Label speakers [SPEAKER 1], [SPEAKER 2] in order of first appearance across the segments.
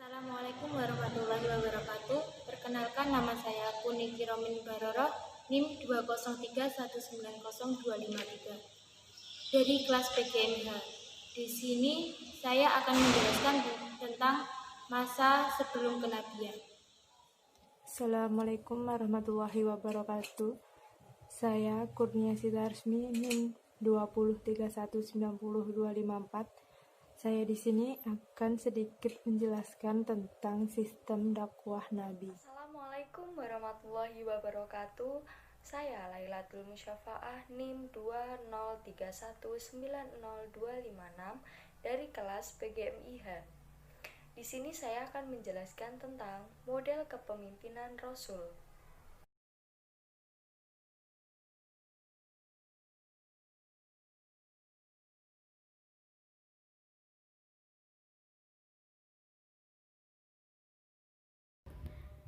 [SPEAKER 1] Assalamualaikum warahmatullahi wabarakatuh. Perkenalkan, nama saya Kuniki Romin Baroro, NIM 203190253 dari kelas PGMH. Di sini saya akan menjelaskan tentang masa sebelum kenabian.
[SPEAKER 2] Assalamualaikum warahmatullahi wabarakatuh. Saya Kurnia Sitarsmi, NIM 203190254. Saya di sini akan sedikit menjelaskan tentang sistem dakwah Nabi.
[SPEAKER 3] Assalamualaikum warahmatullahi wabarakatuh. Saya Lailatul Musyafa'ah, NIM 203190256 dari kelas PGMIH. Di sini saya akan menjelaskan tentang model kepemimpinan Rasul.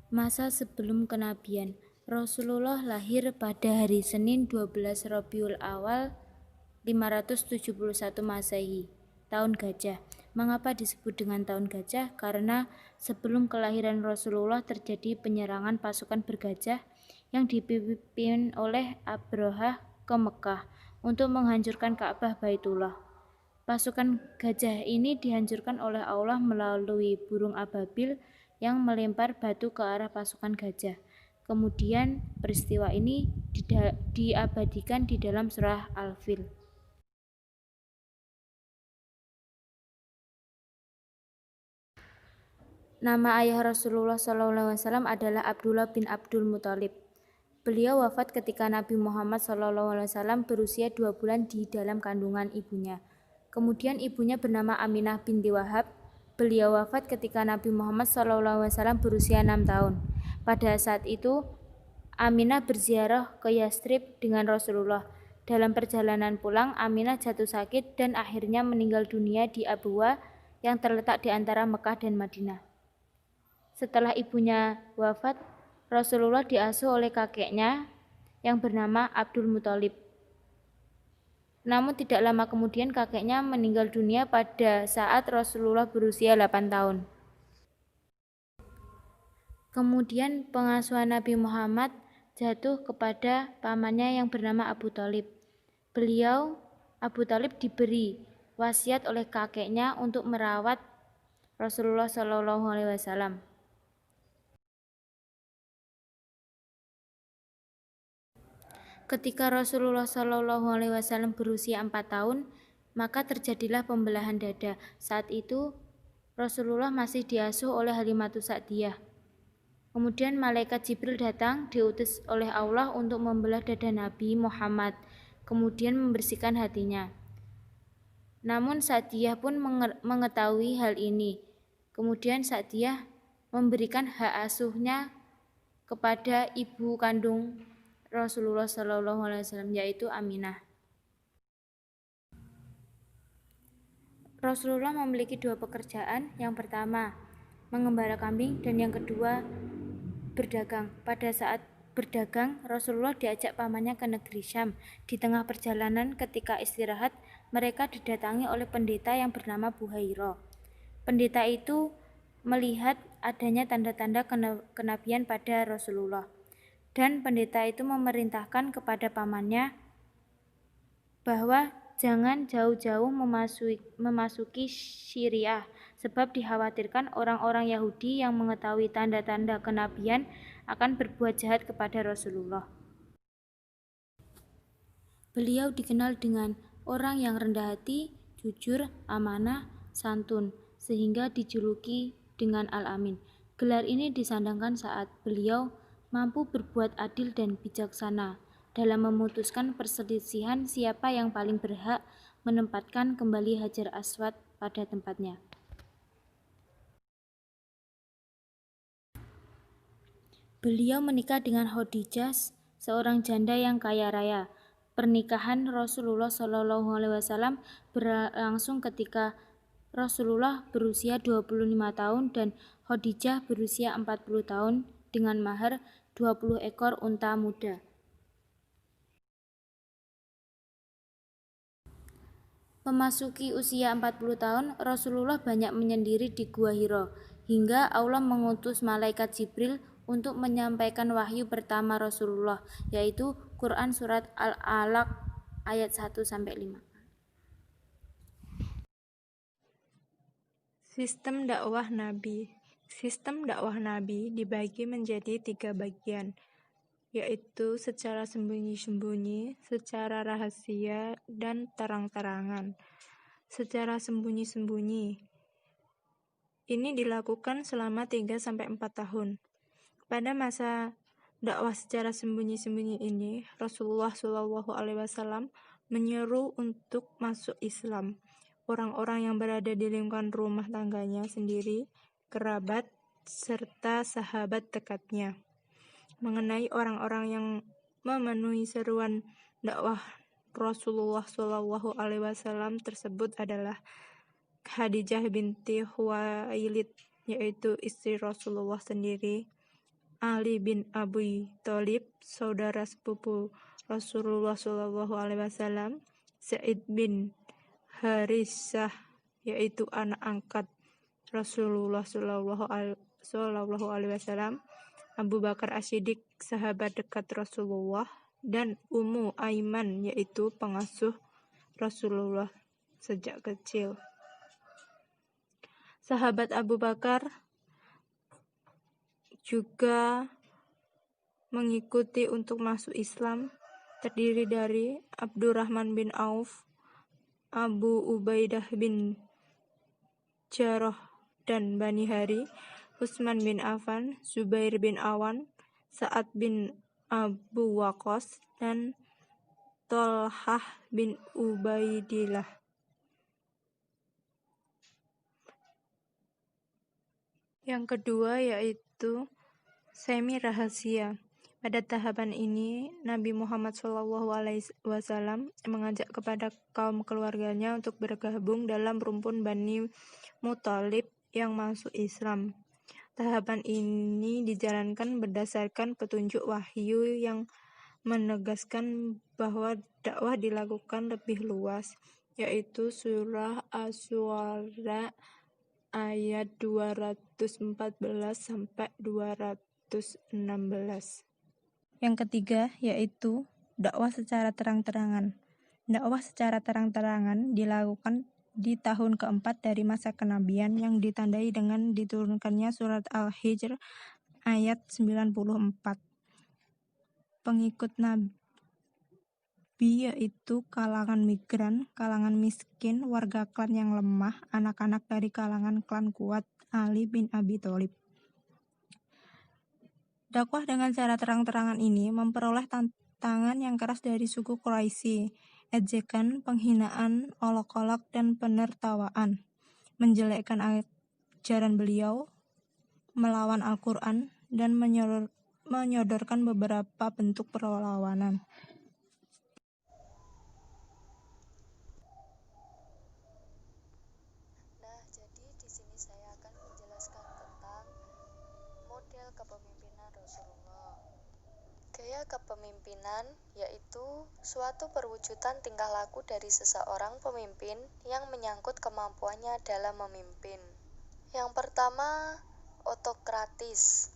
[SPEAKER 1] Masa sebelum kenabian. Rasulullah lahir pada hari Senin 12 Rabiul Awal 571 Masehi, tahun gajah. Mengapa disebut dengan tahun gajah? Karena sebelum kelahiran Rasulullah terjadi penyerangan pasukan bergajah yang dipimpin oleh Abrahah ke Mekah untuk menghancurkan Ka'bah Baitullah. Pasukan gajah ini dihancurkan oleh Allah melalui burung ababil yang melempar batu ke arah pasukan gajah. Kemudian peristiwa ini diabadikan di dalam surah Al-Fil. Nama ayah Rasulullah SAW adalah Abdullah bin Abdul Muthalib. Beliau wafat ketika Nabi Muhammad SAW berusia 2 bulan di dalam kandungan ibunya. Kemudian ibunya bernama Aminah binti Wahab. Beliau wafat ketika Nabi Muhammad SAW berusia 6 tahun. Pada saat itu, Aminah berziarah ke Yastrib dengan Rasulullah. Dalam perjalanan pulang, Aminah jatuh sakit dan akhirnya meninggal dunia di Abwa yang terletak di antara Mekah dan Madinah. Setelah ibunya wafat, Rasulullah diasuh oleh kakeknya yang bernama Abdul Muthalib. Namun tidak lama kemudian kakeknya meninggal dunia pada saat Rasulullah berusia 8 tahun. Kemudian pengasuhan Nabi Muhammad jatuh kepada pamannya yang bernama Abu Thalib. Abu Thalib diberi wasiat oleh kakeknya untuk merawat Rasulullah SAW. Ketika Rasulullah SAW berusia 4 tahun, maka terjadilah pembelahan dada. Saat itu Rasulullah masih diasuh oleh Halimatus Sa'diyah. Kemudian malaikat Jibril datang diutus oleh Allah untuk membelah dada Nabi Muhammad, kemudian membersihkan hatinya. Namun Sa'diyah pun mengetahui hal ini. Kemudian Sa'diyah memberikan hak asuhnya kepada ibu kandung Rasulullah SAW, yaitu Aminah. Rasulullah memiliki 2 pekerjaan. Yang pertama, mengembala kambing, dan yang kedua, berdagang. Pada saat berdagang, Rasulullah diajak pamannya ke negeri Syam. Di tengah perjalanan ketika istirahat, mereka didatangi oleh pendeta yang bernama Buhairah. Pendeta itu melihat adanya tanda-tanda kenabian pada Rasulullah. Dan pendeta itu memerintahkan kepada pamannya bahwa jangan jauh-jauh memasuki Syriah, sebab dikhawatirkan orang-orang Yahudi yang mengetahui tanda-tanda kenabian akan berbuat jahat kepada Rasulullah. Beliau dikenal dengan orang yang rendah hati, jujur, amanah, santun, sehingga dijuluki dengan Al-Amin. Gelar ini disandangkan saat beliau mampu berbuat adil dan bijaksana dalam memutuskan perselisihan siapa yang paling berhak menempatkan kembali Hajar Aswad pada tempatnya. Beliau menikah dengan Khadijah, seorang janda yang kaya raya. Pernikahan Rasulullah SAW berlangsung ketika Rasulullah berusia 25 tahun dan Khadijah berusia 40 tahun dengan mahar 20 ekor unta muda. Memasuki usia 40 tahun, Rasulullah banyak menyendiri di Gua Hira. hingga Allah mengutus malaikat Jibril untuk menyampaikan wahyu pertama Rasulullah, yaitu Quran Surat Al-Alaq ayat 1-5.
[SPEAKER 2] Sistem dakwah Nabi. Sistem dakwah Nabi dibagi menjadi 3 bagian, yaitu secara sembunyi-sembunyi, secara rahasia, dan terang-terangan. Secara sembunyi-sembunyi, ini dilakukan selama 3-4 tahun. Pada masa dakwah secara sembunyi-sembunyi ini, Rasulullah SAW menyeru untuk masuk Islam orang-orang yang berada di lingkungan rumah tangganya sendiri, kerabat, serta sahabat dekatnya. Mengenai orang-orang yang memenuhi seruan dakwah Rasulullah SAW tersebut adalah Khadijah binti Khuwailid, yaitu istri Rasulullah sendiri, Ali bin Abi Thalib, saudara sepupu Rasulullah SAW, Zaid bin Harisah, yaitu anak angkat Rasulullah SAW, Abu Bakar As-Siddiq, sahabat dekat Rasulullah, dan Ummu Aiman, yaitu pengasuh Rasulullah sejak kecil. Sahabat Abu Bakar juga mengikuti untuk masuk Islam, terdiri dari Abdurrahman bin Auf, Abu Ubaidah bin Jarrah dan Bani Hari, Utsman bin Affan, Zubair bin Awan, Sa'ad bin Abu Waqqas, dan Thalhah bin Ubaidillah. Yang kedua yaitu semi rahasia. Pada tahapan ini, Nabi Muhammad SAW mengajak kepada kaum keluarganya untuk bergabung dalam rumpun Bani Muthalib yang masuk Islam. Tahapan ini dijalankan berdasarkan petunjuk wahyu yang menegaskan bahwa dakwah dilakukan lebih luas, yaitu surah Asy-Syu'ara ayat 214-216. Yang ketiga yaitu dakwah secara terang-terangan. Dakwah secara terang-terangan dilakukan di tahun keempat dari masa kenabian yang ditandai dengan diturunkannya surat Al-Hijr ayat 94. Pengikut Nabi yaitu kalangan migran, kalangan miskin, warga klan yang lemah, anak-anak dari kalangan klan kuat, Ali bin Abi Thalib. Dakwah dengan cara terang-terangan ini memperoleh tantangan yang keras dari suku Quraisy, ejekan, penghinaan, olok-olok, dan penertawaan, menjelekkan ajaran beliau, melawan Al-Quran, dan menyodorkan beberapa bentuk perlawanan.
[SPEAKER 3] Jadi di sini saya akan menjelaskan tentang model kepemimpinan Rasulullah. Gaya kepemimpinan yaitu suatu perwujudan tingkah laku dari seseorang pemimpin yang menyangkut kemampuannya dalam memimpin. Yang pertama, otokratis.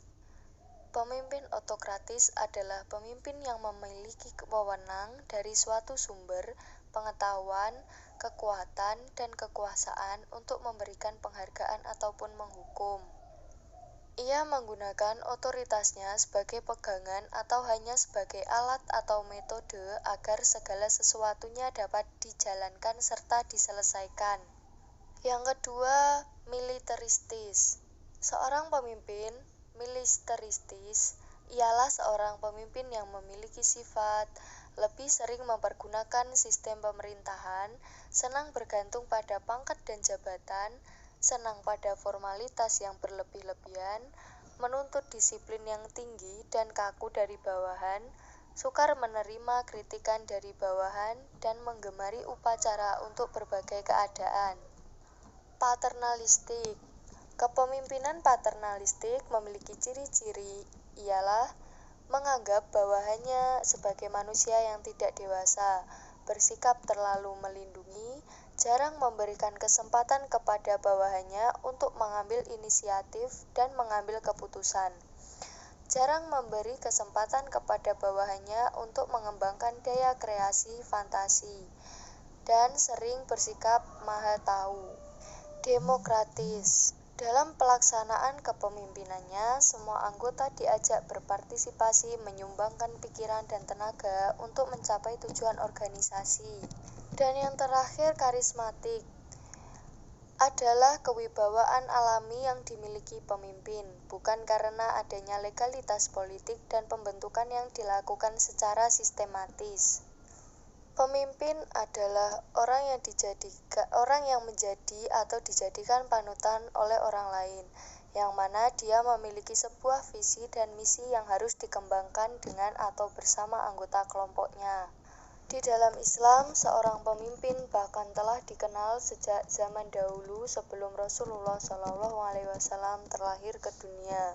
[SPEAKER 3] Pemimpin otokratis adalah pemimpin yang memiliki wewenang dari suatu sumber pengetahuan, kekuatan, dan kekuasaan untuk memberikan penghargaan ataupun menghukum. Ia menggunakan otoritasnya sebagai pegangan atau hanya sebagai alat atau metode agar segala sesuatunya dapat dijalankan serta diselesaikan. Yang kedua, militeristis. Seorang pemimpin militeristis ialah seorang pemimpin yang memiliki sifat lebih sering mempergunakan sistem pemerintahan, senang bergantung pada pangkat dan jabatan, senang pada formalitas yang berlebih-lebihan, menuntut disiplin yang tinggi dan kaku dari bawahan, sukar menerima kritikan dari bawahan, dan menggemari upacara untuk berbagai keadaan. Paternalistik. Kepemimpinan paternalistik memiliki ciri-ciri ialah menganggap bawahannya sebagai manusia yang tidak dewasa, bersikap terlalu melindungi, jarang memberikan kesempatan kepada bawahannya untuk mengambil inisiatif dan mengambil keputusan. Jarang memberi kesempatan kepada bawahannya untuk mengembangkan daya kreasi fantasi, dan sering bersikap maha tahu. Demokratis. Dalam pelaksanaan kepemimpinannya, semua anggota diajak berpartisipasi, menyumbangkan pikiran dan tenaga untuk mencapai tujuan organisasi. Dan yang terakhir, karismatik adalah kewibawaan alami yang dimiliki pemimpin, bukan karena adanya legalitas politik dan pembentukan yang dilakukan secara sistematis. Pemimpin adalah orang yang menjadi atau dijadikan panutan oleh orang lain, yang mana dia memiliki sebuah visi dan misi yang harus dikembangkan dengan atau bersama anggota kelompoknya. Di dalam Islam, seorang pemimpin bahkan telah dikenal sejak zaman dahulu sebelum Rasulullah SAW terlahir ke dunia,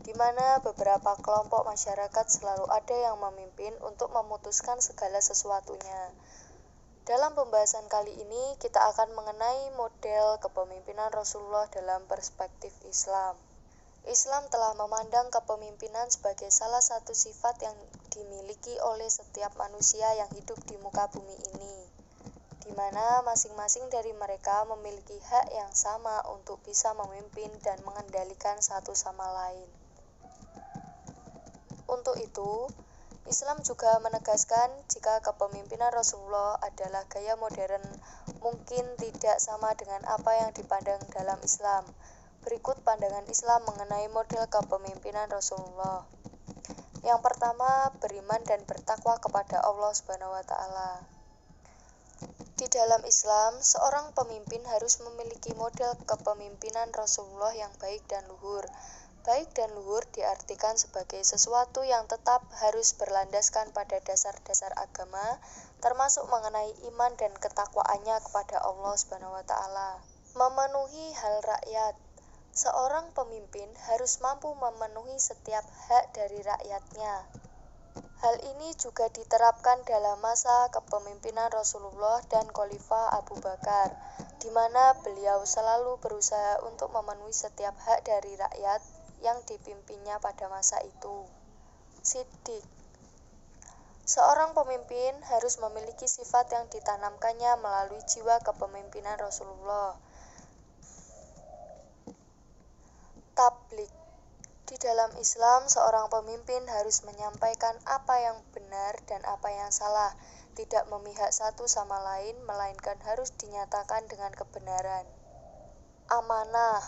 [SPEAKER 3] di mana beberapa kelompok masyarakat selalu ada yang memimpin untuk memutuskan segala sesuatunya. Dalam pembahasan kali ini, kita akan mengenai model kepemimpinan Rasulullah dalam perspektif Islam. Islam telah memandang kepemimpinan sebagai salah satu sifat yang dimiliki oleh setiap manusia yang hidup di muka bumi ini, di mana masing-masing dari mereka memiliki hak yang sama untuk bisa memimpin dan mengendalikan satu sama lain. Untuk itu, Islam juga menegaskan jika kepemimpinan Rasulullah adalah gaya modern, mungkin tidak sama dengan apa yang dipandang dalam Islam. Berikut pandangan Islam mengenai model kepemimpinan Rasulullah. Yang pertama, beriman dan bertakwa kepada Allah SWT. Di dalam Islam, seorang pemimpin harus memiliki model kepemimpinan Rasulullah yang baik dan luhur. Baik dan luhur diartikan sebagai sesuatu yang tetap harus berlandaskan pada dasar-dasar agama, termasuk mengenai iman dan ketakwaannya kepada Allah SWT. Memenuhi hal rakyat. Seorang pemimpin harus mampu memenuhi setiap hak dari rakyatnya. Hal ini juga diterapkan dalam masa kepemimpinan Rasulullah dan Khalifah Abu Bakar, di mana beliau selalu berusaha untuk memenuhi setiap hak dari rakyat yang dipimpinnya pada masa itu. Siddiq. Seorang pemimpin harus memiliki sifat yang ditanamkannya melalui jiwa kepemimpinan Rasulullah. Tabligh. Di dalam Islam, seorang pemimpin harus menyampaikan apa yang benar dan apa yang salah, tidak memihak satu sama lain, melainkan harus dinyatakan dengan kebenaran. Amanah.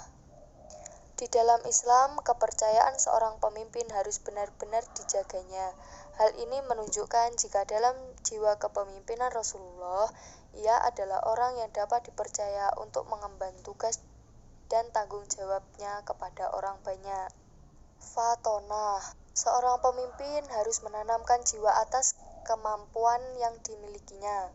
[SPEAKER 3] Di dalam Islam, kepercayaan seorang pemimpin harus benar-benar dijaganya. Hal ini menunjukkan jika dalam jiwa kepemimpinan Rasulullah, ia adalah orang yang dapat dipercaya untuk mengemban tugas dan tanggung jawabnya kepada orang banyak. Fatonah. Seorang pemimpin harus menanamkan jiwa atas kemampuan yang dimilikinya.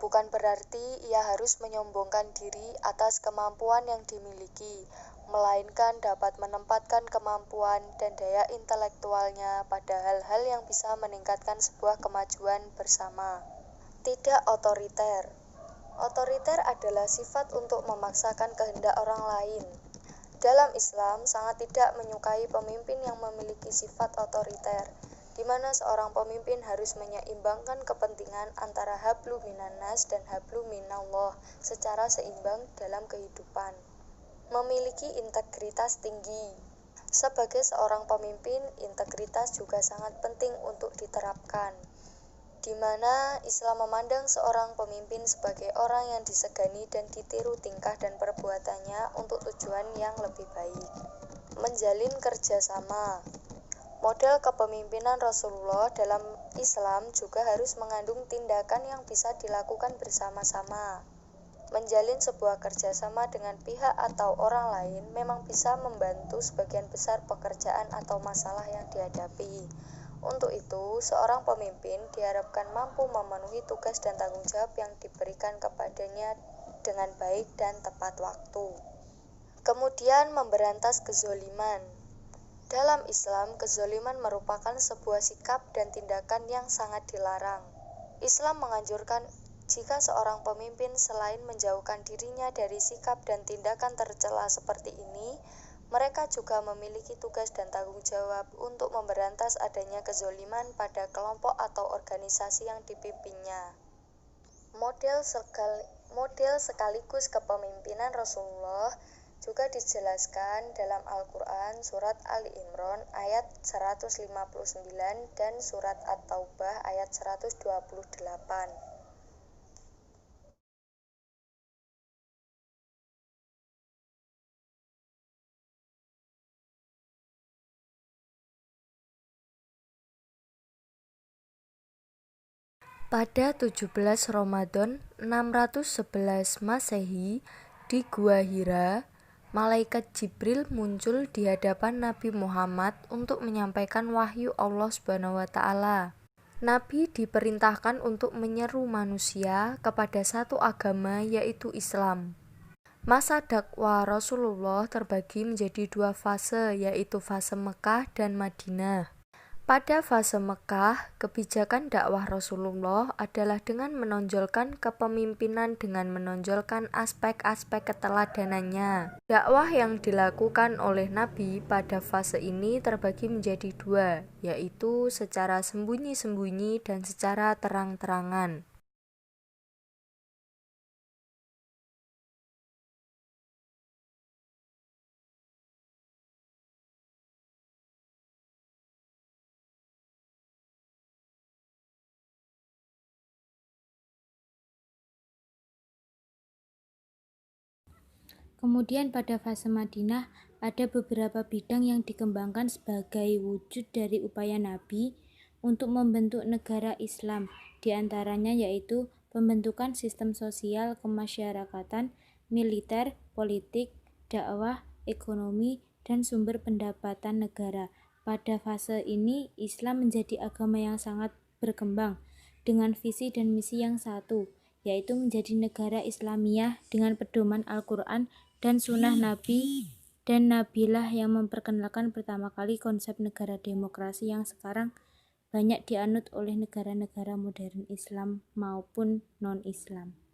[SPEAKER 3] Bukan berarti ia harus menyombongkan diri atas kemampuan yang dimiliki, melainkan dapat menempatkan kemampuan dan daya intelektualnya pada hal-hal yang bisa meningkatkan sebuah kemajuan bersama. Tidak otoriter. Otoriter adalah sifat untuk memaksakan kehendak orang lain. Dalam Islam, sangat tidak menyukai pemimpin yang memiliki sifat otoriter, di mana seorang pemimpin harus menyeimbangkan kepentingan antara hablu minannas dan hablu minallah secara seimbang dalam kehidupan. Memiliki integritas tinggi. Sebagai seorang pemimpin, integritas juga sangat penting untuk diterapkan, di mana Islam memandang seorang pemimpin sebagai orang yang disegani dan ditiru tingkah dan perbuatannya untuk tujuan yang lebih baik. Menjalin kerjasama. Model kepemimpinan Rasulullah dalam Islam juga harus mengandung tindakan yang bisa dilakukan bersama-sama. Menjalin sebuah kerjasama dengan pihak atau orang lain memang bisa membantu sebagian besar pekerjaan atau masalah yang dihadapi. Untuk itu, seorang pemimpin diharapkan mampu memenuhi tugas dan tanggung jawab yang diberikan kepadanya dengan baik dan tepat waktu. Kemudian, memberantas kezoliman. Dalam Islam, kezoliman merupakan sebuah sikap dan tindakan yang sangat dilarang. Islam menganjurkan Jika seorang pemimpin selain menjauhkan dirinya dari sikap dan tindakan tercela seperti ini, mereka juga memiliki tugas dan tanggung jawab untuk memberantas adanya kezoliman pada kelompok atau organisasi yang dipimpinnya. Model sekaligus kepemimpinan Rasulullah juga dijelaskan dalam Al-Quran surat Ali Imran ayat 159 dan surat At-Taubah ayat 128.
[SPEAKER 4] Pada 17 Ramadan 611 Masehi di Gua Hira, malaikat Jibril muncul di hadapan Nabi Muhammad untuk menyampaikan wahyu Allah SWT. Nabi diperintahkan untuk menyeru manusia kepada satu agama, yaitu Islam. Masa dakwah Rasulullah terbagi menjadi dua fase, yaitu fase Mekah dan Madinah. Pada fase Mekah, kebijakan dakwah Rasulullah adalah dengan menonjolkan kepemimpinan dengan menonjolkan aspek-aspek keteladanannya. Dakwah yang dilakukan oleh Nabi pada fase ini terbagi menjadi dua, yaitu secara sembunyi-sembunyi dan secara terang-terangan.
[SPEAKER 1] Kemudian pada fase Madinah ada beberapa bidang yang dikembangkan sebagai wujud dari upaya Nabi untuk membentuk negara Islam, diantaranya yaitu pembentukan sistem sosial kemasyarakatan, militer, politik, dakwah, ekonomi, dan sumber pendapatan negara. Pada fase ini Islam menjadi agama yang sangat berkembang dengan visi dan misi yang satu, yaitu menjadi negara Islamiyah dengan pedoman Al-Quran dan sunnah Nabi dan Nabilah yang memperkenalkan pertama kali konsep negara demokrasi yang sekarang banyak dianut oleh negara-negara modern Islam maupun non-Islam.